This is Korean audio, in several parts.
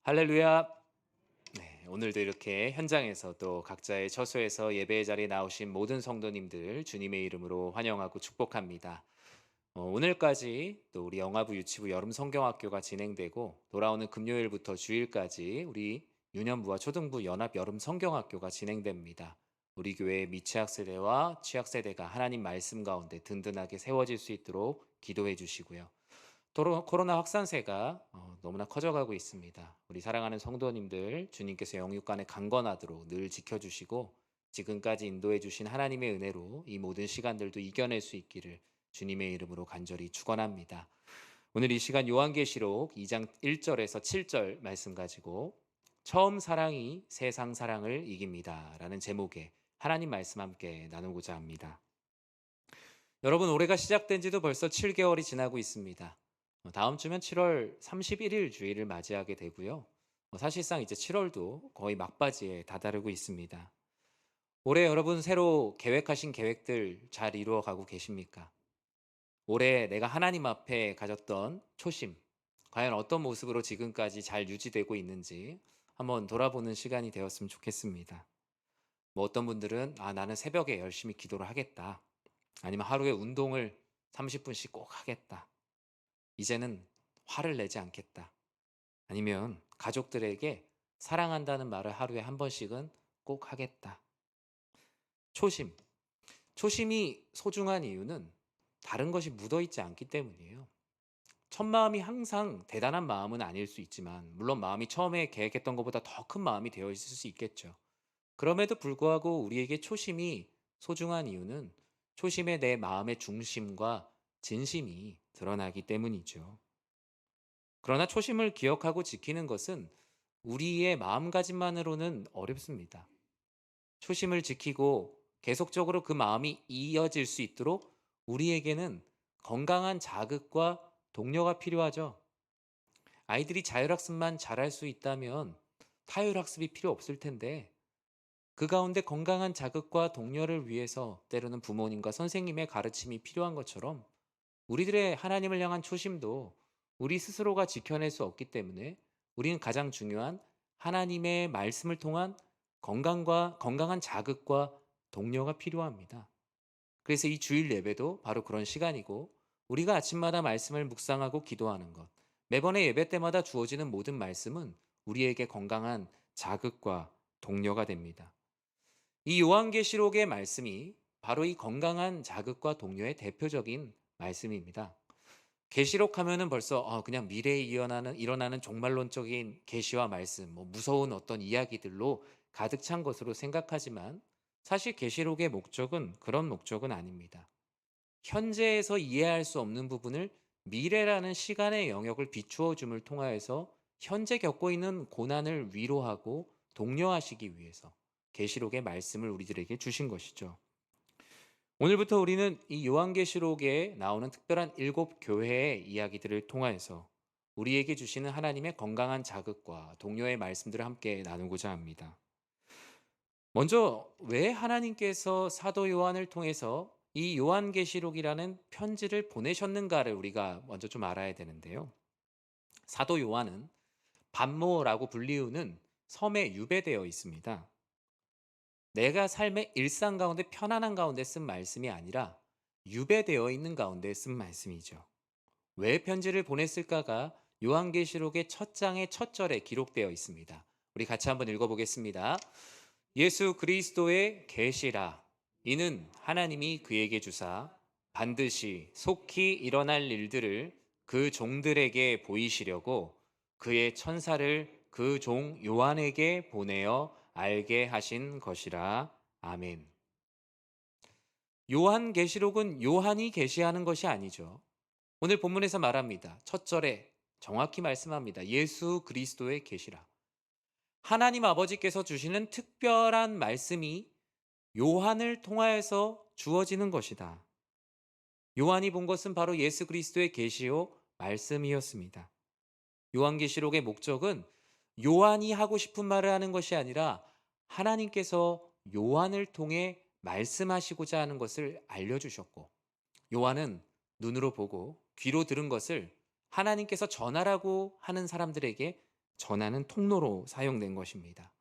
할렐루야. 네, 오늘도 이렇게 현장에서 또 각자의 처소에서 예배의 자리에 나오신 모든 성도님들 주님의 이름으로 환영하고 축복합니다. 오늘까지 또 우리 영화부 유치부 여름 성경학교가 진행되고 돌아오는 금요일부터 주일까지 우리 유년부와 초등부 연합 여름 성경학교가 진행됩니다. 우리 교회 미취학 세대와 취학 세대가 하나님 말씀 가운데 든든하게 세워질 수 있도록 기도해 주시고요. 코로나 확산세가 너무나 커져가고 있습니다. 우리 사랑하는 성도님들 주님께서 영육간에 강건하도록 늘 지켜주시고 지금까지 인도해 주신 하나님의 은혜로 이 모든 시간들도 이겨낼 수 있기를 주님의 이름으로 간절히 축원합니다. 오늘 이 시간 요한계시록 2장 1절에서 7절 말씀 가지고 처음 사랑이 세상 사랑을 이깁니다 라는 제목의 하나님 말씀 함께 나누고자 합니다. 여러분, 올해가 시작된 지도 벌써 7개월이 지나고 있습니다. 다음 주면 7월 31일 주일을 맞이하게 되고요. 사실상 이제 7월도 거의 막바지에 다다르고 있습니다. 올해 여러분 새로 계획하신 계획들 잘 이루어가고 계십니까? 올해 내가 하나님 앞에 가졌던 초심, 과연 어떤 모습으로 지금까지 잘 유지되고 있는지 한번 돌아보는 시간이 되었으면 좋겠습니다. 어떤 분들은 나는 새벽에 열심히 기도를 하겠다. 아니면 하루에 운동을 30분씩 꼭 하겠다. 이제는 화를 내지 않겠다. 아니면 가족들에게 사랑한다는 말을 하루에 한 번씩은 꼭 하겠다. 초심. 초심이 소중한 이유는 다른 것이 묻어있지 않기 때문이에요. 첫 마음이 항상 대단한 마음은 아닐 수 있지만, 물론 마음이 처음에 계획했던 것보다 더 큰 마음이 되어 있을 수 있겠죠. 그럼에도 불구하고 우리에게 초심이 소중한 이유는 초심에 내 마음의 중심과 진심이 드러나기 때문이죠. 그러나 초심을 기억하고 지키는 것은 우리의 마음가짐만으로는 어렵습니다. 초심을 지키고 계속적으로 그 마음이 이어질 수 있도록 우리에게는 건강한 자극과 동료가 필요하죠. 아이들이 자율학습만 잘할 수 있다면 타율학습이 필요 없을 텐데, 그 가운데 건강한 자극과 동료를 위해서 때로는 부모님과 선생님의 가르침이 필요한 것처럼 우리들의 하나님을 향한 초심도 우리 스스로가 지켜낼 수 없기 때문에 우리는 가장 중요한 하나님의 말씀을 통한 건강한 자극과 동료가 필요합니다. 그래서 이 주일 예배도 바로 그런 시간이고, 우리가 아침마다 말씀을 묵상하고 기도하는 것, 매번의 예배 때마다 주어지는 모든 말씀은 우리에게 건강한 자극과 동료가 됩니다. 이 요한계시록의 말씀이 바로 이 건강한 자극과 동료의 대표적인 말씀입니다. 계시록 하면은 벌써 그냥 미래에 일어나는 종말론적인 계시와 말씀, 무서운 어떤 이야기들로 가득 찬 것으로 생각하지만, 사실 계시록의 목적은 그런 목적은 아닙니다. 현재에서 이해할 수 없는 부분을 미래라는 시간의 영역을 비추어 줌을 통하여서 현재 겪고 있는 고난을 위로하고 독려하시기 위해서 계시록의 말씀을 우리들에게 주신 것이죠. 오늘부터 우리는 이 요한계시록에 나오는 특별한 7교회의 이야기들을 통하여서 우리에게 주시는 하나님의 건강한 자극과 동료의 말씀들을 함께 나누고자 합니다. 먼저 왜 하나님께서 사도 요한을 통해서 이 요한계시록이라는 편지를 보내셨는가를 우리가 먼저 좀 알아야 되는데요. 사도 요한은 반모라고 불리우는 섬에 유배되어 있습니다. 내가 삶의 일상 가운데 편안한 가운데 쓴 말씀이 아니라 유배되어 있는 가운데 쓴 말씀이죠. 왜 편지를 보냈을까가 요한계시록의 첫 장의 첫 절에 기록되어 있습니다. 우리 같이 한번 읽어보겠습니다. 예수 그리스도의 계시라. 이는 하나님이 그에게 주사 반드시 속히 일어날 일들을 그 종들에게 보이시려고 그의 천사를 그 종 요한에게 보내어 알게 하신 것이라. 아멘. 요한계시록은 요한이 계시하는 것이 아니죠. 오늘 본문에서 말합니다. 첫 절에 정확히 말씀합니다. 예수 그리스도의 계시라. 하나님 아버지께서 주시는 특별한 말씀이 요한을 통하여서 주어지는 것이다. 요한이 본 것은 바로 예수 그리스도의 계시요 말씀이었습니다. 요한계시록의 목적은 요한이 하고 싶은 말을 하는 것이 아니라 하나님께서 요한을 통해 말씀하시고자 하는 것을 알려주셨고, 요한은 눈으로 보고 귀로 들은 것을 하나님께서 전하라고 하는 사람들에게 전하는 통로로 사용된 것입니다.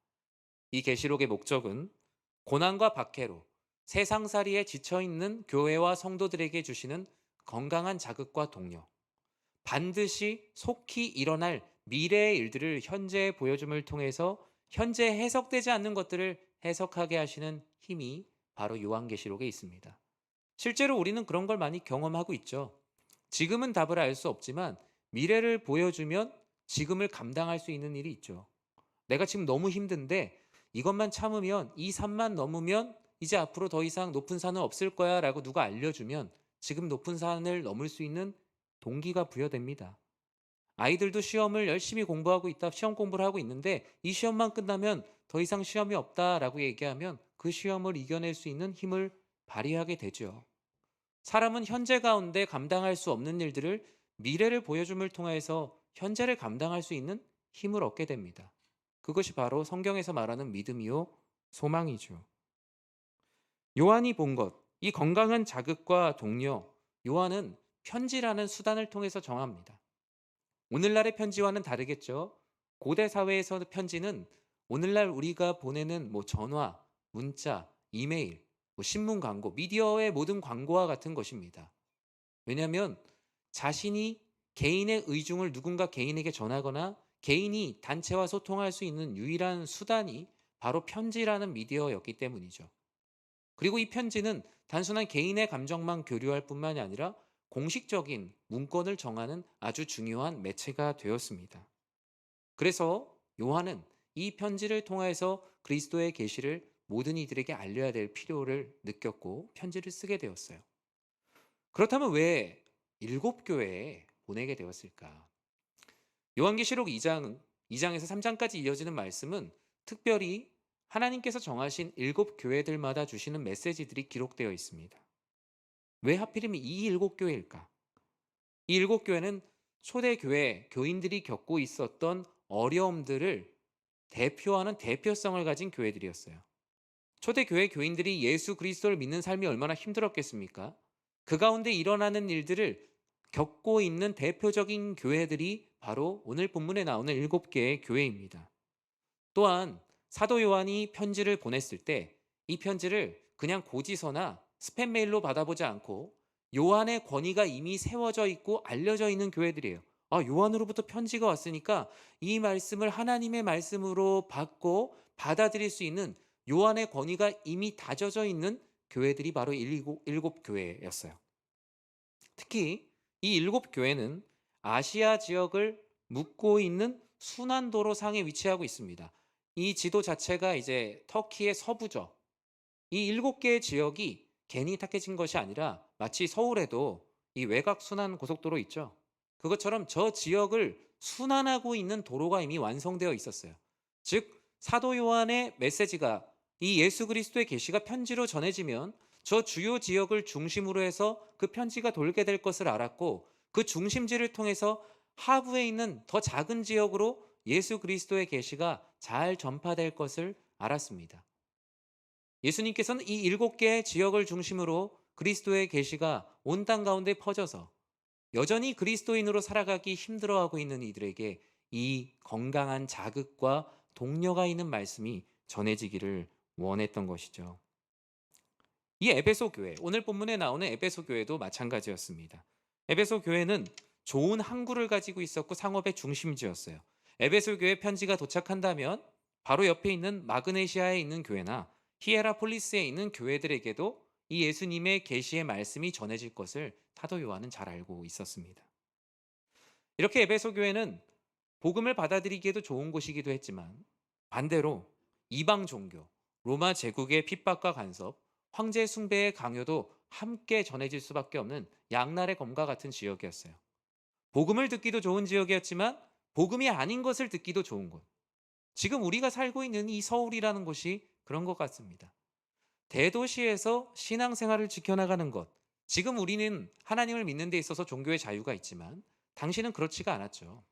이 계시록의 목적은 고난과 박해로 세상살이에 지쳐 있는 교회와 성도들에게 주시는 건강한 자극과 동력, 반드시 속히 일어날 미래의 일들을 현재 보여줌을 통해서 현재 해석되지 않는 것들을 해석하게 하시는 힘이 바로 요한계시록에 있습니다. 실제로 우리는 그런 걸 많이 경험하고 있죠. 지금은 답을 알 수 없지만 미래를 보여주면 지금을 감당할 수 있는 일이 있죠. 내가 지금 너무 힘든데 이것만 참으면 이 산만 넘으면 이제 앞으로 더 이상 높은 산은 없을 거야 라고 누가 알려주면 지금 높은 산을 넘을 수 있는 동기가 부여됩니다. 아이들도 시험을 열심히 공부하고 있다, 시험 공부를 하고 있는데 이 시험만 끝나면 더 이상 시험이 없다라고 얘기하면 그 시험을 이겨낼 수 있는 힘을 발휘하게 되죠. 사람은 현재 가운데 감당할 수 없는 일들을 미래를 보여줌을 통해서 현재를 감당할 수 있는 힘을 얻게 됩니다. 그것이 바로 성경에서 말하는 믿음이요, 소망이죠. 요한이 본 것, 이 건강한 자극과 동료, 요한은 편지라는 수단을 통해서 정합니다. 오늘날의 편지와는 다르겠죠. 고대 사회에서 편지는 오늘날 우리가 보내는 전화, 문자, 이메일, 신문 광고, 미디어의 모든 광고와 같은 것입니다. 왜냐하면 자신이 개인의 의중을 누군가 개인에게 전하거나 개인이 단체와 소통할 수 있는 유일한 수단이 바로 편지라는 미디어였기 때문이죠. 그리고 이 편지는 단순한 개인의 감정만 교류할 뿐만이 아니라 공식적인 문건을 정하는 아주 중요한 매체가 되었습니다. 그래서 요한은 이 편지를 통해서 그리스도의 계시를 모든 이들에게 알려야 될 필요를 느꼈고 편지를 쓰게 되었어요. 그렇다면 왜 일곱 교회에 보내게 되었을까? 요한계시록 2장에서 3장까지 이어지는 말씀은 특별히 하나님께서 정하신 일곱 교회들마다 주시는 메시지들이 기록되어 있습니다. 왜 하필이면 이 일곱 교회일까? 이 일곱 교회는 초대교회 교인들이 겪고 있었던 어려움들을 대표하는 대표성을 가진 교회들이었어요. 초대교회 교인들이 예수 그리스도를 믿는 삶이 얼마나 힘들었겠습니까? 그 가운데 일어나는 일들을 겪고 있는 대표적인 교회들이 바로 오늘 본문에 나오는 일곱 개의 교회입니다. 또한 사도 요한이 편지를 보냈을 때 이 편지를 그냥 고지서나 스팸 메일로 받아보지 않고 요한의 권위가 이미 세워져 있고 알려져 있는 교회들이에요. 요한으로부터 편지가 왔으니까 이 말씀을 하나님의 말씀으로 받고 받아들일 수 있는 요한의 권위가 이미 다져져 있는 교회들이 바로 일곱 교회였어요. 특히 이 일곱 교회는 아시아 지역을 묶고 있는 순환도로 상에 위치하고 있습니다. 이 지도 자체가 이제 터키의 서부죠. 이 일곱 개의 지역이 괜히 탁해진 것이 아니라 마치 서울에도 이 외곽 순환 고속도로 있죠. 그것처럼 저 지역을 순환하고 있는 도로가 이미 완성되어 있었어요. 즉 사도 요한의 메시지가 이 예수 그리스도의 계시가 편지로 전해지면 저 주요 지역을 중심으로 해서 그 편지가 돌게 될 것을 알았고 그 중심지를 통해서 하부에 있는 더 작은 지역으로 예수 그리스도의 계시가 잘 전파될 것을 알았습니다. 예수님께서는 이 일곱 개의 지역을 중심으로 그리스도의 계시가 온 땅 가운데 퍼져서 여전히 그리스도인으로 살아가기 힘들어하고 있는 이들에게 이 건강한 자극과 동료가 있는 말씀이 전해지기를 원했던 것이죠. 이 에베소 교회, 오늘 본문에 나오는 에베소 교회도 마찬가지였습니다. 에베소 교회는 좋은 항구를 가지고 있었고 상업의 중심지였어요. 에베소 교회 편지가 도착한다면 바로 옆에 있는 마그네시아에 있는 교회나 히에라폴리스에 있는 교회들에게도 이 예수님의 계시의 말씀이 전해질 것을 사도 요한은 잘 알고 있었습니다. 이렇게 에베소 교회는 복음을 받아들이기에도 좋은 곳이기도 했지만 반대로 이방 종교, 로마 제국의 핍박과 간섭, 황제 숭배의 강요도 함께 전해질 수밖에 없는 양날의 검과 같은 지역이었어요. 복음을 듣기도 좋은 지역이었지만 복음이 아닌 것을 듣기도 좋은 곳. 지금 우리가 살고 있는 이 서울이라는 곳이 그런 것 같습니다. 대도시에서 신앙생활을 지켜나가는 것. 지금 우리는 하나님을 믿는 데 있어서 종교의 자유가 있지만 당시는 그렇지가 않았죠.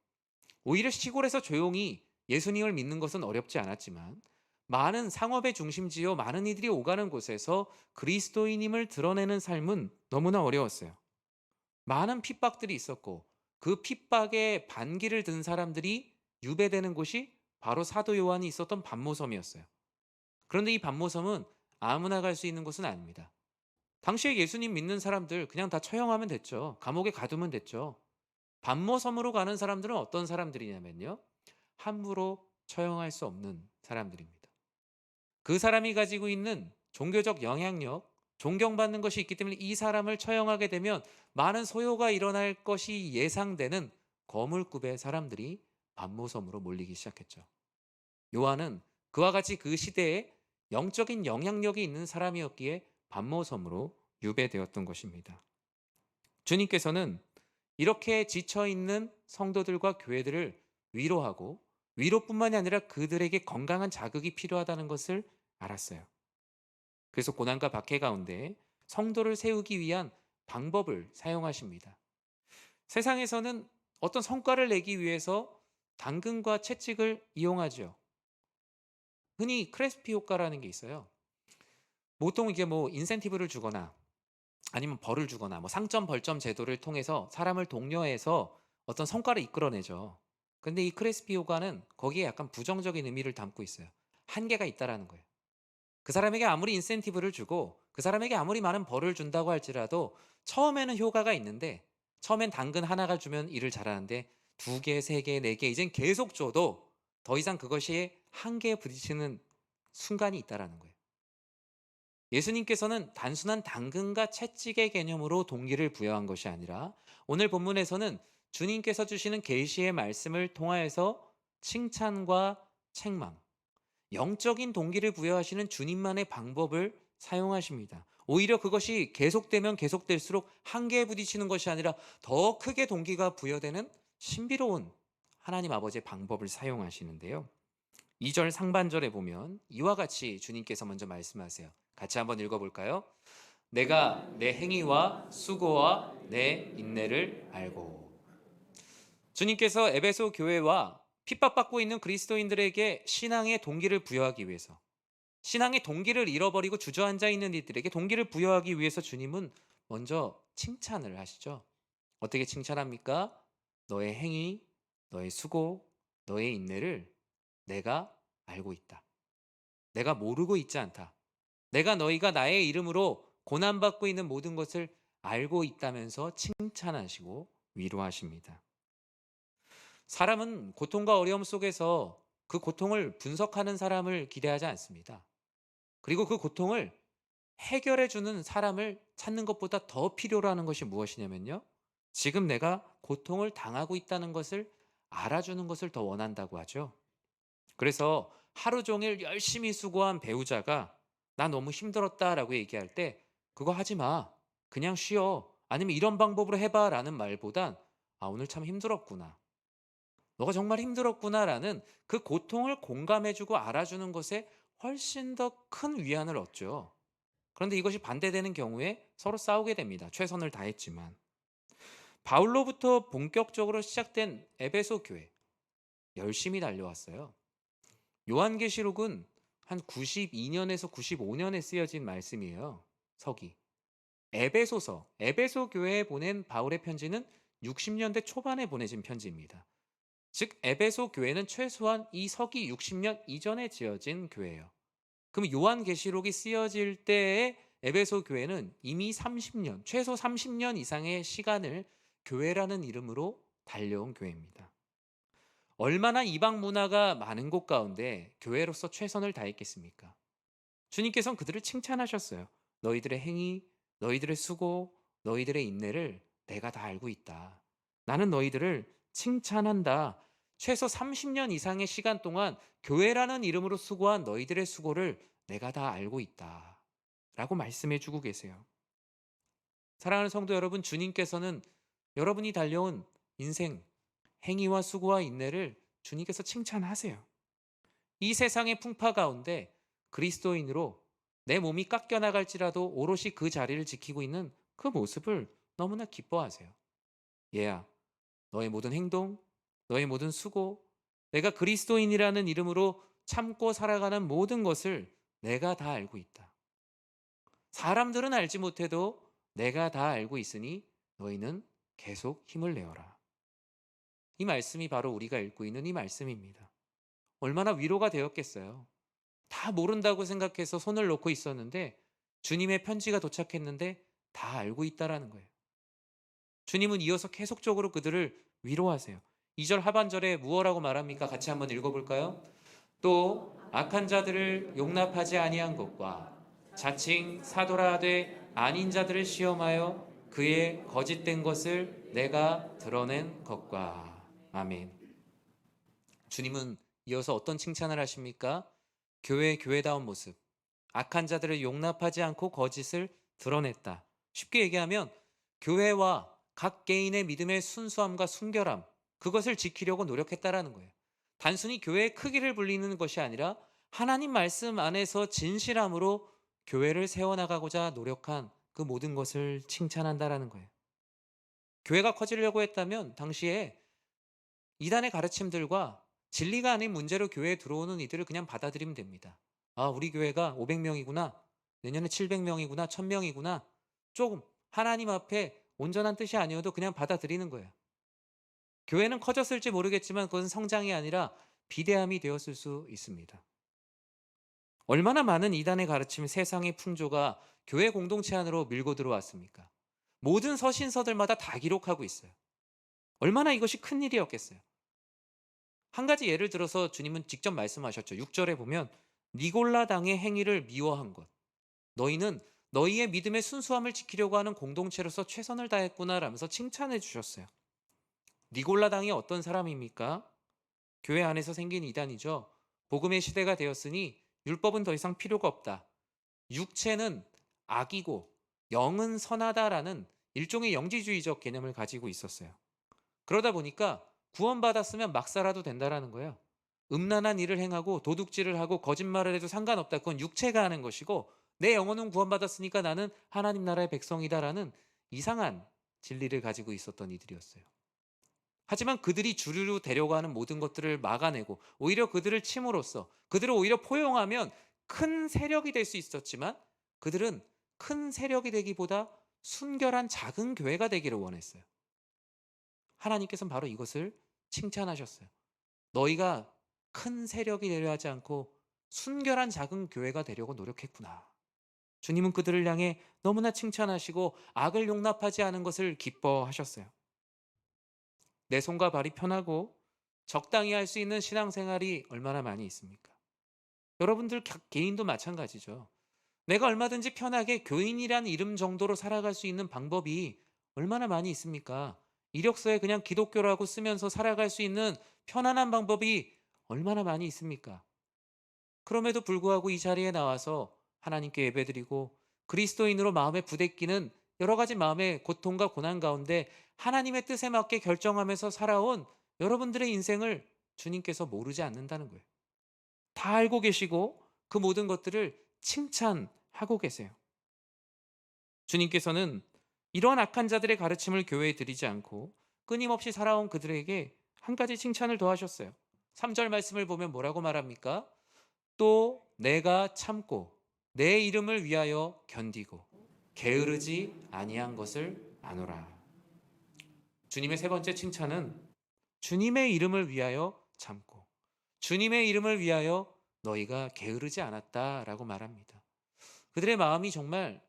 오히려 시골에서 조용히 예수님을 믿는 것은 어렵지 않았지만 많은 상업의 중심지요 많은 이들이 오가는 곳에서 그리스도인임을 드러내는 삶은 너무나 어려웠어요. 많은 핍박들이 있었고 그 핍박에 반기를 든 사람들이 유배되는 곳이 바로 사도 요한이 있었던 반모섬이었어요. 그런데 이 반모섬은 아무나 갈 수 있는 곳은 아닙니다. 당시에 예수님 믿는 사람들 그냥 다 처형하면 됐죠. 감옥에 가두면 됐죠. 반모섬으로 가는 사람들은 어떤 사람들이냐면요. 함부로 처형할 수 없는 사람들입니다. 그 사람이 가지고 있는 종교적 영향력, 존경받는 것이 있기 때문에 이 사람을 처형하게 되면 많은 소요가 일어날 것이 예상되는 거물급의 사람들이 반모섬으로 몰리기 시작했죠. 요한은 그와 같이 그 시대에 영적인 영향력이 있는 사람이었기에 반모섬으로 유배되었던 것입니다. 주님께서는 이렇게 지쳐 있는 성도들과 교회들을 위로하고 위로뿐만이 아니라 그들에게 건강한 자극이 필요하다는 것을 알았어요. 그래서 고난과 박해 가운데 성도를 세우기 위한 방법을 사용하십니다. 세상에서는 어떤 성과를 내기 위해서 당근과 채찍을 이용하죠. 흔히 크레스피 효과라는 게 있어요. 보통 이게 뭐 인센티브를 주거나 아니면 벌을 주거나 뭐 상점 벌점 제도를 통해서 사람을 독려해서 어떤 성과를 이끌어내죠. 근데 이 크레스피 효과는 거기에 약간 부정적인 의미를 담고 있어요. 한계가 있다라는 거예요. 그 사람에게 아무리 인센티브를 주고 그 사람에게 아무리 많은 벌을 준다고 할지라도 처음에는 효과가 있는데 처음엔 당근 하나가 주면 일을 잘하는데 두 개, 세 개, 네 개 이젠 계속 줘도 더 이상 그것이 한계에 부딪히는 순간이 있다라는 거예요. 예수님께서는 단순한 당근과 채찍의 개념으로 동기를 부여한 것이 아니라 오늘 본문에서는 주님께서 주시는 계시의 말씀을 통하여서 칭찬과 책망, 영적인 동기를 부여하시는 주님만의 방법을 사용하십니다. 오히려 그것이 계속되면 계속될수록 한계에 부딪히는 것이 아니라 더 크게 동기가 부여되는 신비로운 하나님 아버지의 방법을 사용하시는데요. 2절 상반절에 보면 이와 같이 주님께서 먼저 말씀하세요. 같이 한번 읽어볼까요? 내가 내 행위와 수고와 내 인내를 알고. 주님께서 에베소 교회와 핍박받고 있는 그리스도인들에게 신앙의 동기를 부여하기 위해서, 신앙의 동기를 잃어버리고 주저앉아 있는 이들에게 동기를 부여하기 위해서 주님은 먼저 칭찬을 하시죠. 어떻게 칭찬합니까? 너의 행위, 너의 수고, 너의 인내를 내가 알고 있다. 내가 모르고 있지 않다. 내가 너희가 나의 이름으로 고난받고 있는 모든 것을 알고 있다면서 칭찬하시고 위로하십니다. 사람은 고통과 어려움 속에서 그 고통을 분석하는 사람을 기대하지 않습니다. 그리고 그 고통을 해결해 주는 사람을 찾는 것보다 더 필요로 하는 것이 무엇이냐면요. 지금 내가 고통을 당하고 있다는 것을 알아주는 것을 더 원한다고 하죠. 그래서 하루 종일 열심히 수고한 배우자가 나 너무 힘들었다라고 얘기할 때 그거 하지 마. 그냥 쉬어. 아니면 이런 방법으로 해봐 라는 말보단 아, 오늘 참 힘들었구나. 너가 정말 힘들었구나라는 그 고통을 공감해주고 알아주는 것에 훨씬 더 큰 위안을 얻죠. 그런데 이것이 반대되는 경우에 서로 싸우게 됩니다. 최선을 다했지만. 바울로부터 본격적으로 시작된 에베소 교회. 열심히 달려왔어요. 요한계시록은 한 92년에서 95년에 쓰여진 말씀이에요. 서기. 에베소서, 에베소 교회에 보낸 바울의 편지는 60년대 초반에 보내진 편지입니다. 즉 에베소 교회는 최소한 이 서기 60년 이전에 지어진 교회예요. 그럼 요한계시록이 쓰여질 때의 에베소 교회는 이미 30년, 최소 30년 이상의 시간을 교회라는 이름으로 달려온 교회입니다. 얼마나 이방 문화가 많은 곳 가운데 교회로서 최선을 다했겠습니까? 주님께서는 그들을 칭찬하셨어요. 너희들의 행위, 너희들의 수고, 너희들의 인내를 내가 다 알고 있다. 나는 너희들을 칭찬한다. 최소 30년 이상의 시간 동안 교회라는 이름으로 수고한 너희들의 수고를 내가 다 알고 있다. 라고 말씀해 주고 계세요. 사랑하는 성도 여러분, 주님께서는 여러분이 달려온 인생, 행위와 수고와 인내를 주님께서 칭찬하세요. 이 세상의 풍파 가운데 그리스도인으로 내 몸이 깎여나갈지라도 오롯이 그 자리를 지키고 있는 그 모습을 너무나 기뻐하세요. 얘야, 너의 모든 행동, 너의 모든 수고, 내가 그리스도인이라는 이름으로 참고 살아가는 모든 것을 내가 다 알고 있다. 사람들은 알지 못해도 내가 다 알고 있으니 너희는 계속 힘을 내어라. 이 말씀이 바로 우리가 읽고 있는 이 말씀입니다. 얼마나 위로가 되었겠어요. 다 모른다고 생각해서 손을 놓고 있었는데 주님의 편지가 도착했는데 다 알고 있다라는 거예요. 주님은 이어서 계속적으로 그들을 위로하세요. 2절 하반절에 무엇라고 말합니까? 같이 한번 읽어볼까요? 또 악한 자들을 용납하지 아니한 것과 자칭 사도라 하되 아닌 자들을 시험하여 그의 거짓된 것을 내가 드러낸 것과. 아멘. 주님은 이어서 어떤 칭찬을 하십니까? 교회의 교회다운 모습, 악한 자들을 용납하지 않고 거짓을 드러냈다. 쉽게 얘기하면 교회와 각 개인의 믿음의 순수함과 순결함, 그것을 지키려고 노력했다라는 거예요. 단순히 교회의 크기를 불리는 것이 아니라 하나님 말씀 안에서 진실함으로 교회를 세워나가고자 노력한 그 모든 것을 칭찬한다라는 거예요. 교회가 커지려고 했다면 당시에 이단의 가르침들과 진리가 아닌 문제로 교회에 들어오는 이들을 그냥 받아들이면 됩니다. 아, 우리 교회가 500명이구나. 내년에 700명이구나. 1000명이구나. 조금 하나님 앞에 온전한 뜻이 아니어도 그냥 받아들이는 거예요. 교회는 커졌을지 모르겠지만 그것은 성장이 아니라 비대함이 되었을 수 있습니다. 얼마나 많은 이단의 가르침, 세상의 풍조가 교회 공동체 안으로 밀고 들어왔습니까? 모든 서신서들마다 다 기록하고 있어요. 얼마나 이것이 큰 일이었겠어요. 한 가지 예를 들어서 주님은 직접 말씀하셨죠. 6절에 보면 니골라 당의 행위를 미워한 것. 너희는 너희의 믿음의 순수함을 지키려고 하는 공동체로서 최선을 다했구나 라면서 칭찬해 주셨어요. 니골라 당이 어떤 사람입니까? 교회 안에서 생긴 이단이죠. 복음의 시대가 되었으니 율법은 더 이상 필요가 없다. 육체는 악이고 영은 선하다라는 일종의 영지주의적 개념을 가지고 있었어요. 그러다 보니까 구원받았으면 막 살아도 된다라는 거예요. 음란한 일을 행하고 도둑질을 하고 거짓말을 해도 상관없다. 그건 육체가 하는 것이고 내 영혼은 구원받았으니까 나는 하나님 나라의 백성이다라는 이상한 진리를 가지고 있었던 이들이었어요. 하지만 그들이 주류로 되려고 하는 모든 것들을 막아내고 오히려 그들을 침으로써 그들을 오히려 포용하면 큰 세력이 될 수 있었지만 그들은 큰 세력이 되기보다 순결한 작은 교회가 되기를 원했어요. 하나님께서는 바로 이것을 칭찬하셨어요. 너희가 큰 세력이 되려 하지 않고 순결한 작은 교회가 되려고 노력했구나. 주님은 그들을 향해 너무나 칭찬하시고 악을 용납하지 않은 것을 기뻐하셨어요. 내 손과 발이 편하고 적당히 할 수 있는 신앙생활이 얼마나 많이 있습니까? 여러분들 개인도 마찬가지죠. 내가 얼마든지 편하게 교인이란 이름 정도로 살아갈 수 있는 방법이 얼마나 많이 있습니까? 이력서에 그냥 기독교라고 쓰면서 살아갈 수 있는 편안한 방법이 얼마나 많이 있습니까? 그럼에도 불구하고 이 자리에 나와서 하나님께 예배드리고 그리스도인으로 마음에 부대끼는 여러 가지 마음의 고통과 고난 가운데 하나님의 뜻에 맞게 결정하면서 살아온 여러분들의 인생을 주님께서 모르지 않는다는 거예요. 다 알고 계시고 그 모든 것들을 칭찬하고 계세요. 주님께서는 이러한 악한 자들의 가르침을 교회에 드리지 않고 끊임없이 살아온 그들에게 한 가지 칭찬을 더하셨어요. 3절 말씀을 보면 뭐라고 말합니까? 또 내가 참고 내 이름을 위하여 견디고 게으르지 아니한 것을 아노라. 주님의 세 번째 칭찬은 주님의 이름을 위하여 참고 주님의 이름을 위하여 너희가 게으르지 않았다라고 말합니다. 그들의 마음이 정말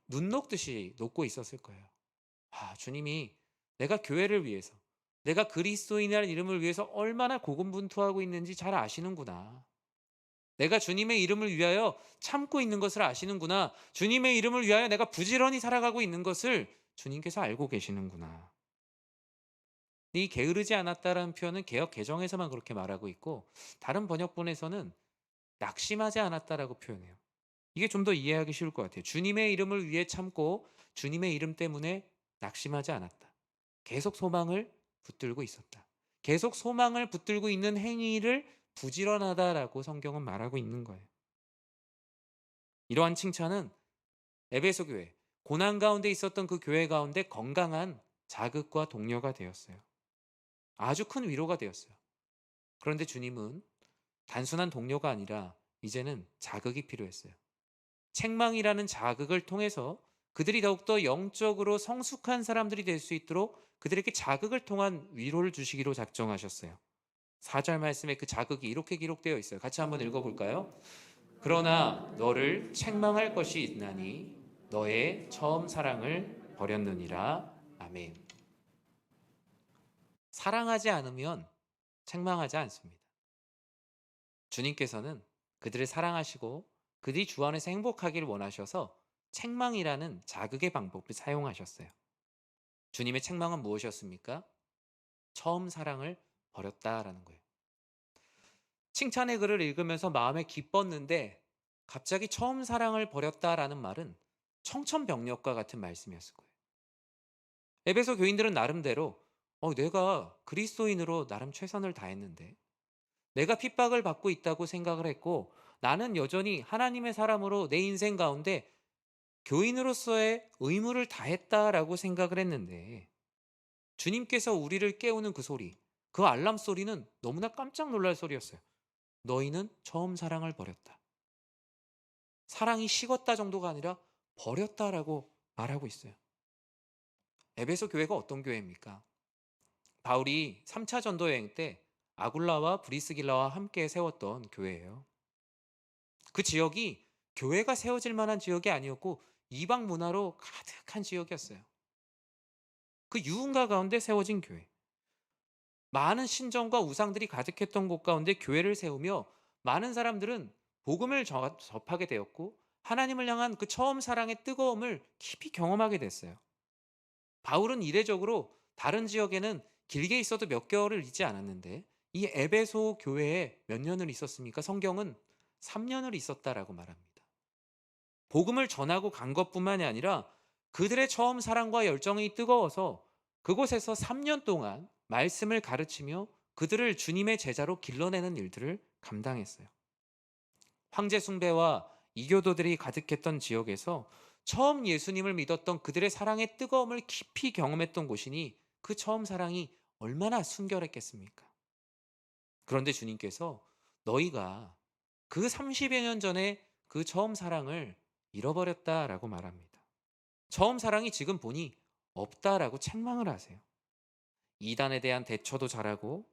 눈 녹듯이 녹고 있었을 거예요. 아, 주님이 내가 교회를 위해서 내가 그리스도인이라는 이름을 위해서 얼마나 고군분투하고 있는지 잘 아시는구나. 내가 주님의 이름을 위하여 참고 있는 것을 아시는구나. 주님의 이름을 위하여 내가 부지런히 살아가고 있는 것을 주님께서 알고 계시는구나. 이 게으르지 않았다라는 표현은 개역 개정에서만 그렇게 말하고 있고 다른 번역본에서는 낙심하지 않았다라고 표현해요. 이게 좀 더 이해하기 쉬울 것 같아요. 주님의 이름을 위해 참고 주님의 이름 때문에 낙심하지 않았다. 계속 소망을 붙들고 있었다. 계속 소망을 붙들고 있는 행위를 부지런하다라고 성경은 말하고 있는 거예요. 이러한 칭찬은 에베소 교회, 고난 가운데 있었던 그 교회 가운데 건강한 자극과 동료가 되었어요. 아주 큰 위로가 되었어요. 그런데 주님은 단순한 동료가 아니라 이제는 자극이 필요했어요. 책망이라는 자극을 통해서 그들이 더욱더 영적으로 성숙한 사람들이 될 수 있도록 그들에게 자극을 통한 위로를 주시기로 작정하셨어요. 4절 말씀에 그 자극이 이렇게 기록되어 있어요. 같이 한번 읽어볼까요? 그러나 너를 책망할 것이 있나니 너의 처음 사랑을 버렸느니라. 아멘. 사랑하지 않으면 책망하지 않습니다. 주님께서는 그들을 사랑하시고 그들이 주 안에서 행복하기를 원하셔서 책망이라는 자극의 방법을 사용하셨어요. 주님의 책망은 무엇이었습니까? 처음 사랑을 버렸다라는 거예요. 칭찬의 글을 읽으면서 마음에 기뻤는데 갑자기 처음 사랑을 버렸다라는 말은 청천벽력과 같은 말씀이었을 거예요. 에베소 교인들은 나름대로 내가 그리스도인으로 나름 최선을 다했는데 내가 핍박을 받고 있다고 생각을 했고 나는 여전히 하나님의 사람으로 내 인생 가운데 교인으로서의 의무를 다했다라고 생각을 했는데 주님께서 우리를 깨우는 그 소리, 그 알람 소리는 너무나 깜짝 놀랄 소리였어요. 너희는 처음 사랑을 버렸다. 사랑이 식었다 정도가 아니라 버렸다라고 말하고 있어요. 에베소 교회가 어떤 교회입니까? 바울이 3차 전도 여행 때 아굴라와 브리스길라와 함께 세웠던 교회예요. 그 지역이 교회가 세워질 만한 지역이 아니었고 이방 문화로 가득한 지역이었어요. 그 유흥가 가운데 세워진 교회. 많은 신전과 우상들이 가득했던 곳 가운데 교회를 세우며 많은 사람들은 복음을 접하게 되었고 하나님을 향한 그 처음 사랑의 뜨거움을 깊이 경험하게 됐어요. 바울은 이례적으로 다른 지역에는 길게 있어도 몇 개월을 있지 않았는데 이 에베소 교회에 몇 년을 있었습니까? 성경은 3년을 있었다라고 말합니다. 복음을 전하고 간 것뿐만이 아니라 그들의 처음 사랑과 열정이 뜨거워서 그곳에서 3년 동안 말씀을 가르치며 그들을 주님의 제자로 길러내는 일들을 감당했어요. 황제 숭배와 이교도들이 가득했던 지역에서 처음 예수님을 믿었던 그들의 사랑의 뜨거움을 깊이 경험했던 곳이니 그 처음 사랑이 얼마나 순결했겠습니까? 그런데 주님께서 너희가 그 30여 년 전에 그 처음 사랑을 잃어버렸다라고 말합니다. 처음 사랑이 지금 보니 없다라고 책망을 하세요. 이단에 대한 대처도 잘하고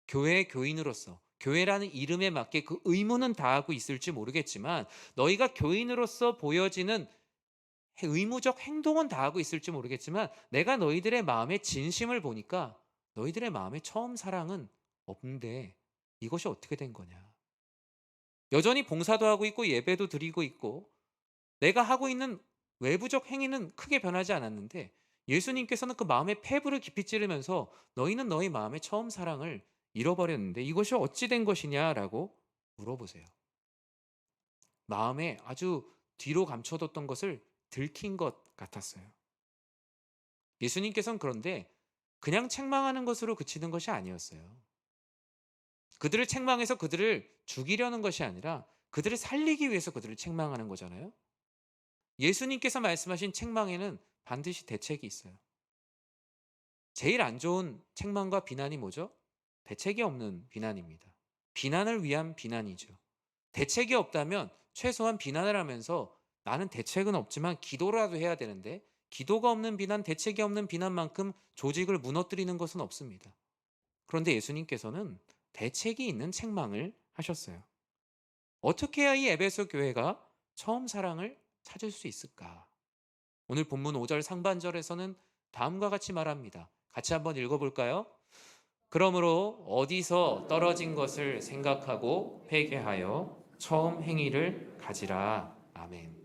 교회의 교인으로서 교회라는 이름에 맞게 그 의무는 다하고 있을지 모르겠지만 너희가 교인으로서 보여지는 의무적 행동은 다하고 있을지 모르겠지만 내가 너희들의 마음의 진심을 보니까 너희들의 마음의 처음 사랑은 없는데 이것이 어떻게 된 거냐. 여전히 봉사도 하고 있고 예배도 드리고 있고 내가 하고 있는 외부적 행위는 크게 변하지 않았는데 예수님께서는 그 마음의 폐부를 깊이 찌르면서 너희는 너희 마음의 처음 사랑을 잃어버렸는데 이것이 어찌 된 것이냐라고 물어보세요. 마음에 아주 뒤로 감춰뒀던 것을 들킨 것 같았어요. 예수님께서는 그런데 그냥 책망하는 것으로 그치는 것이 아니었어요. 그들을 책망해서 그들을 죽이려는 것이 아니라 그들을 살리기 위해서 그들을 책망하는 거잖아요. 예수님께서 말씀하신 책망에는 반드시 대책이 있어요. 제일 안 좋은 책망과 비난이 뭐죠? 대책이 없는 비난입니다. 비난을 위한 비난이죠. 대책이 없다면 최소한 비난을 하면서 나는 대책은 없지만 기도라도 해야 되는데 기도가 없는 비난, 대책이 없는 비난만큼 조직을 무너뜨리는 것은 없습니다. 그런데 예수님께서는 대책이 있는 책망을 하셨어요. 어떻게 해야 이 에베소 교회가 처음 사랑을 찾을 수 있을까? 오늘 본문 5절 상반절에서는 다음과 같이 말합니다. 같이 한번 읽어볼까요? 그러므로 어디서 떨어진 것을 생각하고 회개하여 처음 행위를 가지라. 아멘.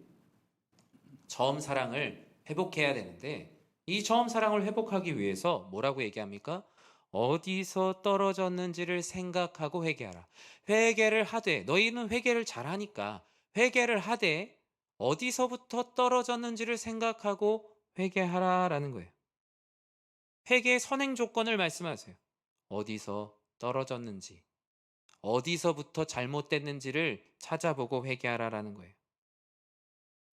처음 사랑을 회복해야 되는데 이 처음 사랑을 회복하기 위해서 뭐라고 얘기합니까? 어디서 떨어졌는지를 생각하고 회개하라. 회개를 하되 너희는 회개를 잘하니까 회개를 하되 어디서부터 떨어졌는지를 생각하고 회개하라라는 거예요. 회개의 선행 조건을 말씀하세요. 어디서 떨어졌는지, 어디서부터 잘못됐는지를 찾아보고 회개하라라는 거예요.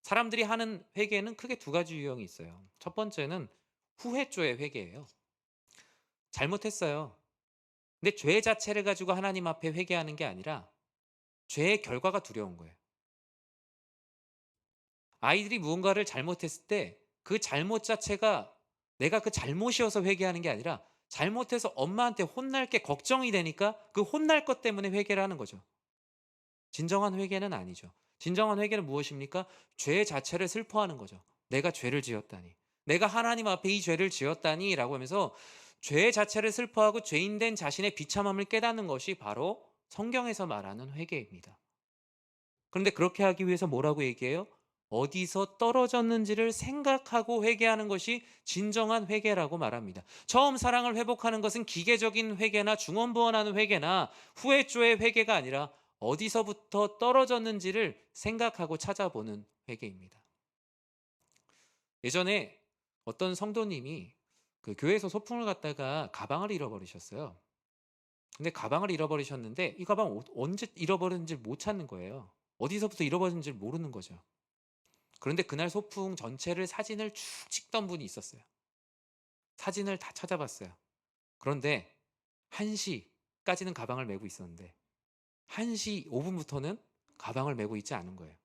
사람들이 하는 회개는 크게 두 가지 유형이 있어요. 첫 번째는 후회조의 회개예요. 잘못했어요. 근데 죄 자체를 가지고 하나님 앞에 회개하는 게 아니라 죄의 결과가 두려운 거예요. 아이들이 무언가를 잘못했을 때 그 잘못 자체가 내가 그 잘못이어서 회개하는 게 아니라 잘못해서 엄마한테 혼날 게 걱정이 되니까 그 혼날 것 때문에 회개를 하는 거죠. 진정한 회개는 아니죠. 진정한 회개는 무엇입니까? 죄 자체를 슬퍼하는 거죠. '내가 죄를 지었다니. 내가 하나님 앞에 이 죄를 지었다니.'라고 하면서 죄 자체를 슬퍼하고 죄인된 자신의 비참함을 깨닫는 것이 바로 성경에서 말하는 회개입니다. 그런데 그렇게 하기 위해서 뭐라고 얘기해요? 어디서 떨어졌는지를 생각하고 회개하는 것이 진정한 회개라고 말합니다. 처음 사랑을 회복하는 것은 기계적인 회개나 중언부언하는 회개나 후회조의 회개가 아니라 어디서부터 떨어졌는지를 생각하고 찾아보는 회개입니다. 예전에 어떤 성도님이 그 교회에서 소풍을 갔다가 가방을 잃어버리셨어요. 근데 가방을 잃어버리셨는데 이 가방 언제 잃어버렸는지 못 찾는 거예요. 어디서부터 잃어버렸는지 모르는 거죠. 그런데 그날 소풍 전체를 사진을 쭉 찍던 분이 있었어요. 사진을 다 찾아봤어요. 그런데 1 시까지는 가방을 메고 있었는데 1시 5 분부터는 가방을 메고 있지 않은 거예요.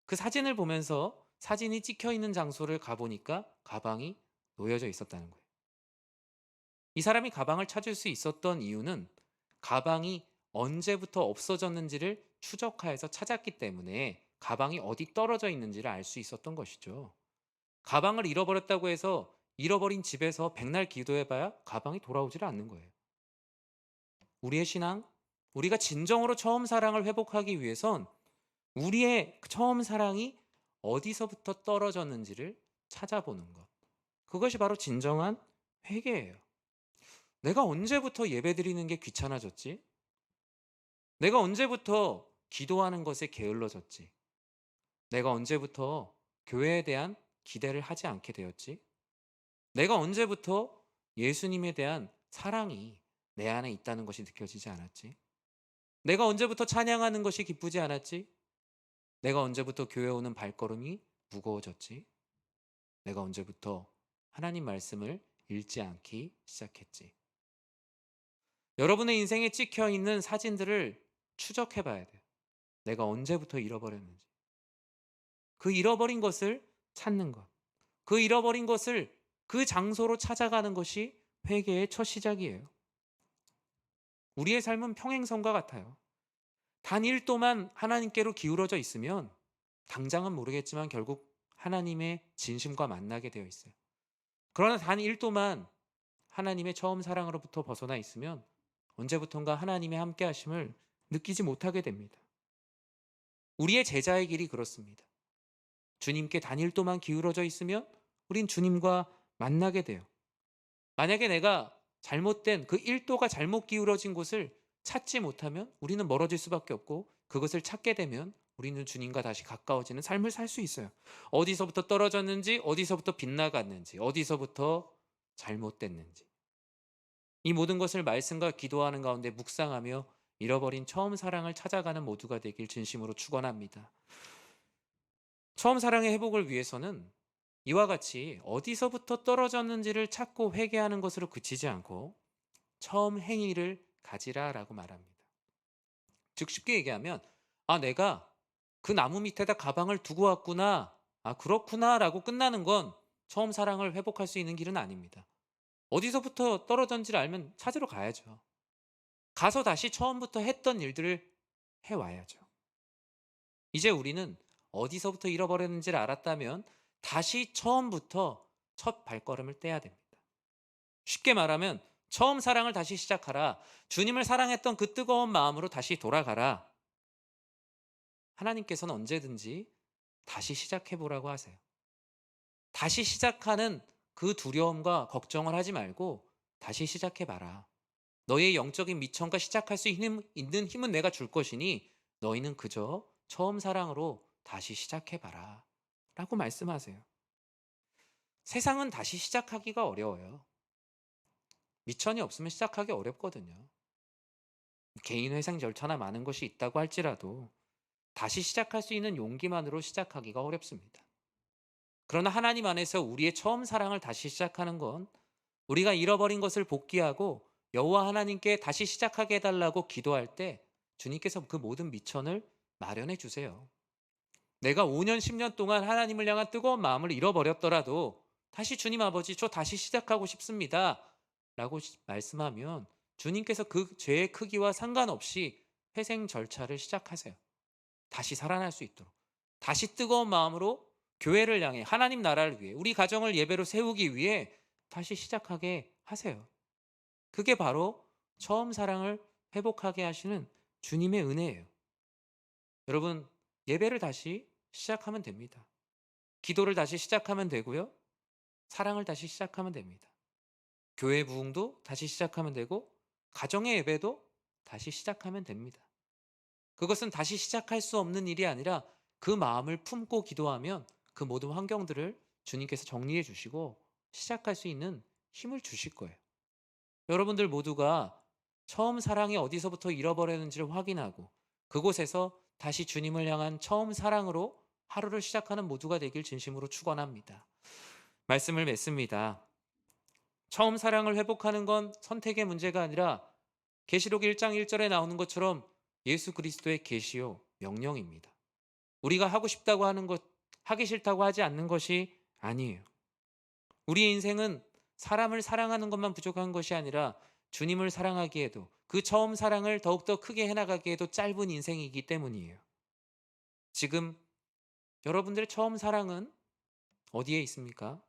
그 사진을 보면서 사진이 찍혀 있는 장소를 가 보니까 가방이 놓여져 있었다는 거예요. 이 사람이 가방을 찾을 수 있었던 이유는 가방이 언제부터 없어졌는지를 추적하여서 찾았기 때문에 가방이 어디 떨어져 있는지를 알 수 있었던 것이죠. 가방을 잃어버렸다고 해서 잃어버린 집에서 백날 기도해 봐야 가방이 돌아오지를 않는 거예요. 우리의 신앙, 우리가 진정으로 처음 사랑을 회복하기 위해선 우리의 처음 사랑이 어디서부터 떨어졌는지를 찾아보는 것. 그것이 바로 진정한 회개예요. 내가 언제부터 예배드리는 게 귀찮아졌지? 내가 언제부터 기도하는 것에 게을러졌지? 내가 언제부터 교회에 대한 기대를 하지 않게 되었지? 내가 언제부터 예수님에 대한 사랑이 내 안에 있다는 것이 느껴지지 않았지? 내가 언제부터 찬양하는 것이 기쁘지 않았지? 내가 언제부터 교회 오는 발걸음이 무거워졌지? 내가 언제부터 하나님 말씀을 읽지 않기 시작했지? 여러분의 인생에 찍혀 있는 사진들을 추적해 봐야 돼요. 내가 언제부터 잃어버렸는지. 그 잃어버린 것을 찾는 것. 그 잃어버린 것을 그 장소로 찾아가는 것이 회개의 첫 시작이에요. 우리의 삶은 평행선과 같아요. 단 1도만 하나님께로 기울어져 있으면 당장은 모르겠지만 결국 하나님의 진심과 만나게 되어 있어요. 그러나 단 1도만 하나님의 처음 사랑으로부터 벗어나 있으면 언제부턴가 하나님의 함께 하심을 느끼지 못하게 됩니다. 우리의 제자의 길이 그렇습니다. 주님께 단 1도만 기울어져 있으면 우린 주님과 만나게 돼요. 만약에 내가 잘못된 그 1도가 잘못 기울어진 곳을 찾지 못하면 우리는 멀어질 수밖에 없고 그것을 찾게 되면 우리는 주님과 다시 가까워지는 삶을 살 수 있어요. 어디서부터 떨어졌는지, 어디서부터 빗나갔는지, 어디서부터 잘못됐는지. 이 모든 것을 말씀과 기도하는 가운데 묵상하며 잃어버린 처음 사랑을 찾아가는 모두가 되길 진심으로 축원합니다. 처음 사랑의 회복을 위해서는 이와 같이 어디서부터 떨어졌는지를 찾고 회개하는 것으로 그치지 않고 처음 행위를 가지라라고 말합니다. 즉 쉽게 얘기하면 내가 그 나무 밑에다 가방을 두고 왔구나. 그렇구나라고 끝나는 건 처음 사랑을 회복할 수 있는 길은 아닙니다. 어디서부터 떨어졌는지를 알면 찾으러 가야죠. 가서 다시 처음부터 했던 일들을 해 와야죠. 이제 우리는 어디서부터 잃어버렸는지를 알았다면 다시 처음부터 첫 발걸음을 떼야 됩니다. 쉽게 말하면 처음 사랑을 다시 시작하라. 주님을 사랑했던 그 뜨거운 마음으로 다시 돌아가라. 하나님께서는 언제든지 다시 시작해 보라고 하세요. 다시 시작하는 그 두려움과 걱정을 하지 말고 다시 시작해 봐라. 너의 영적인 미천과 시작할 수 있는 힘은 내가 줄 것이니 너희는 그저 처음 사랑으로 다시 시작해 봐라. 라고 말씀하세요. 세상은 다시 시작하기가 어려워요. 미천이 없으면 시작하기 어렵거든요. 개인 회생 절차나 많은 것이 있다고 할지라도 다시 시작할 수 있는 용기만으로 시작하기가 어렵습니다. 그러나 하나님 안에서 우리의 처음 사랑을 다시 시작하는 건 우리가 잃어버린 것을 복귀하고 여호와 하나님께 다시 시작하게 해달라고 기도할 때 주님께서 그 모든 미천을 마련해 주세요. 내가 5년, 10년 동안 하나님을 향한 뜨거운 마음을 잃어버렸더라도 다시 주님 아버지 저 다시 시작하고 싶습니다. 라고 말씀하면 주님께서 그 죄의 크기와 상관없이 회생 절차를 시작하세요. 다시 살아날 수 있도록. 다시 뜨거운 마음으로 교회를 향해 하나님 나라를 위해 우리 가정을 예배로 세우기 위해 다시 시작하게 하세요. 그게 바로 처음 사랑을 회복하게 하시는 주님의 은혜예요. 여러분, 예배를 다시 시작하면 됩니다. 기도를 다시 시작하면 되고요. 사랑을 다시 시작하면 됩니다. 교회 부흥도 다시 시작하면 되고 가정의 예배도 다시 시작하면 됩니다. 그것은 다시 시작할 수 없는 일이 아니라 그 마음을 품고 기도하면 그 모든 환경들을 주님께서 정리해 주시고 시작할 수 있는 힘을 주실 거예요. 여러분들 모두가 처음 사랑이 어디서부터 잃어버렸는지를 확인하고 그곳에서 다시 주님을 향한 처음 사랑으로 하루를 시작하는 모두가 되길 진심으로 축원합니다. 말씀을 맺습니다. 처음 사랑을 회복하는 건 선택의 문제가 아니라 계시록 1장 1절에 나오는 것처럼 예수 그리스도의 계시요 명령입니다. 우리가 하고 싶다고 하는 것, 하기 싫다고 하지 않는 것이 아니에요. 우리의 인생은 사람을 사랑하는 것만 부족한 것이 아니라 주님을 사랑하기에도 그 처음 사랑을 더욱더 크게 해나가기에도 짧은 인생이기 때문이에요. 지금 여러분들의 처음 사랑은 어디에 있습니까?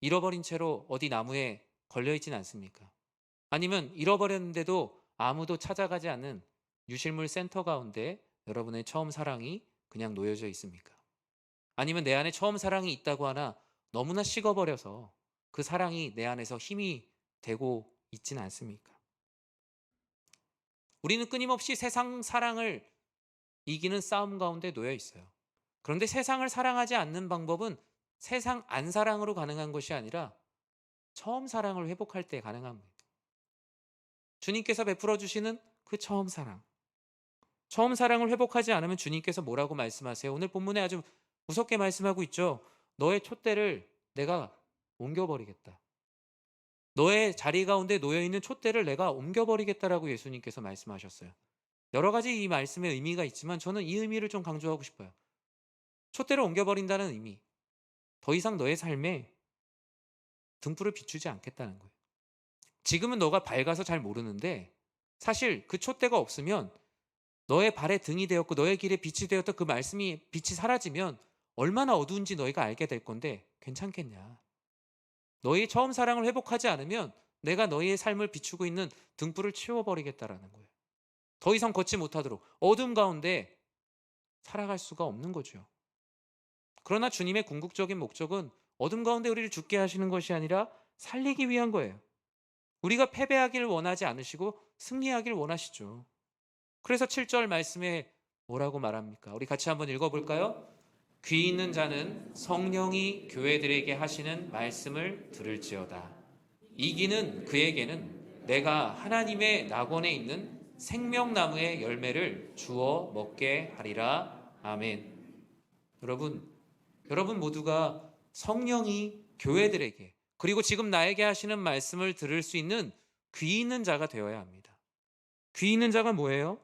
잃어버린 채로 어디 나무에 걸려있진 않습니까? 아니면 잃어버렸는데도 아무도 찾아가지 않는 유실물 센터 가운데 여러분의 처음 사랑이 그냥 놓여져 있습니까? 아니면 내 안에 처음 사랑이 있다고 하나 너무나 식어버려서 그 사랑이 내 안에서 힘이 되고 있진 않습니까? 우리는 끊임없이 세상 사랑을 이기는 싸움 가운데 놓여 있어요. 그런데 세상을 사랑하지 않는 방법은 세상 안 사랑으로 가능한 것이 아니라 처음 사랑을 회복할 때 가능합니다. 주님께서 베풀어 주시는 그 처음 사랑. 처음 사랑을 회복하지 않으면 주님께서 뭐라고 말씀하세요? 오늘 본문에 아주 무섭게 말씀하고 있죠. 너의 촛대를 내가 옮겨버리겠다. 너의 자리 가운데 놓여있는 촛대를 내가 옮겨버리겠다라고 예수님께서 말씀하셨어요. 여러 가지 이 말씀의 의미가 있지만 저는 이 의미를 좀 강조하고 싶어요. 촛대를 옮겨버린다는 의미. 더 이상 너의 삶에 등불을 비추지 않겠다는 거예요. 지금은 너가 밝아서 잘 모르는데 사실 그 촛대가 없으면 너의 발에 등이 되었고 너의 길에 빛이 되었던 그 말씀이 빛이 사라지면 얼마나 어두운지 너희가 알게 될 건데 괜찮겠냐. 너희 처음 사랑을 회복하지 않으면 내가 너희의 삶을 비추고 있는 등불을 치워버리겠다라는 거예요. 더 이상 걷지 못하도록 어둠 가운데 살아갈 수가 없는 거죠. 그러나 주님의 궁극적인 목적은 어둠 가운데 우리를 죽게 하시는 것이 아니라 살리기 위한 거예요. 우리가 패배하기를 원하지 않으시고 승리하기를 원하시죠. 그래서 7절 말씀에 뭐라고 말합니까? 우리 같이 한번 읽어볼까요? 귀 있는 자는 성령이 교회들에게 하시는 말씀을 들을지어다. 이기는 그에게는 내가 하나님의 낙원에 있는 생명나무의 열매를 주어 먹게 하리라. 아멘. 여러분 모두가 성령이 교회들에게 그리고 지금 나에게 하시는 말씀을 들을 수 있는 귀 있는 자가 되어야 합니다. 귀 있는 자가 뭐예요?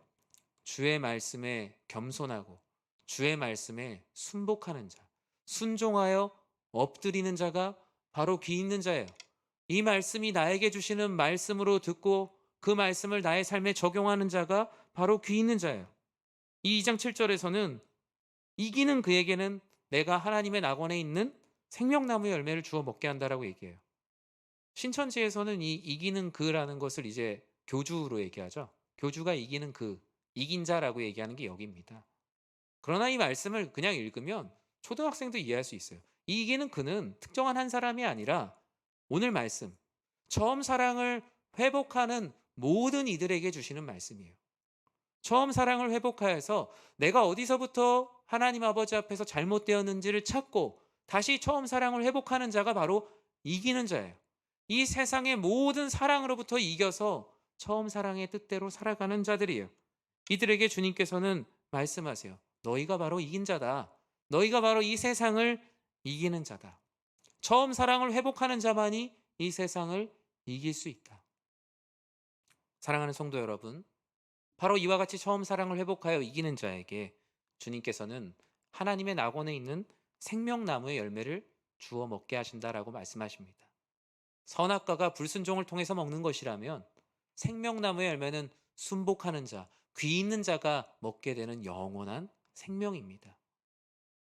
주의 말씀에 겸손하고 주의 말씀에 순복하는 자, 순종하여 엎드리는 자가 바로 귀 있는 자예요. 이 말씀이 나에게 주시는 말씀으로 듣고 그 말씀을 나의 삶에 적용하는 자가 바로 귀 있는 자예요. 이 2장 7절에서는 이기는 그에게는 내가 하나님의 낙원에 있는 생명나무의 열매를 주어 먹게 한다라고 얘기해요. 신천지에서는 이 이기는 그라는 것을 이제 교주로 얘기하죠. 교주가 이기는 그, 이긴 자라고 얘기하는 게 여기입니다. 그러나 이 말씀을 그냥 읽으면 초등학생도 이해할 수 있어요. 이 이기는 그는 특정한 한 사람이 아니라 오늘 말씀, 처음 사랑을 회복하는 모든 이들에게 주시는 말씀이에요. 처음 사랑을 회복하여서 내가 어디서부터 하나님 아버지 앞에서 잘못되었는지를 찾고 다시 처음 사랑을 회복하는 자가 바로 이기는 자예요. 이 세상의 모든 사랑으로부터 이겨서 처음 사랑의 뜻대로 살아가는 자들이에요. 이들에게 주님께서는 말씀하세요. 너희가 바로 이긴 자다. 너희가 바로 이 세상을 이기는 자다. 처음 사랑을 회복하는 자만이 이 세상을 이길 수 있다. 사랑하는 성도 여러분, 바로 이와 같이 처음 사랑을 회복하여 이기는 자에게 주님께서는 하나님의 낙원에 있는 생명나무의 열매를 주어 먹게 하신다라고 말씀하십니다. 선악과가 불순종을 통해서 먹는 것이라면 생명나무의 열매는 순복하는 자, 귀 있는 자가 먹게 되는 영원한 생명입니다.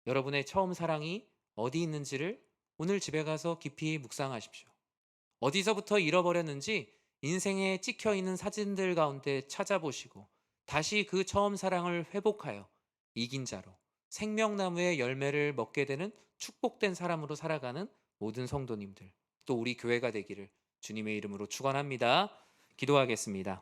여러분의 처음 사랑이 어디 있는지를 오늘 집에 가서 깊이 묵상하십시오. 어디서부터 잃어버렸는지 인생에 찍혀 있는 사진들 가운데 찾아보시고 다시 그 처음 사랑을 회복하여 이긴 자로 생명나무의 열매를 먹게 되는 축복된 사람으로 살아가는 모든 성도님들, 또 우리 교회가 되기를 주님의 이름으로 축원합니다. 기도하겠습니다.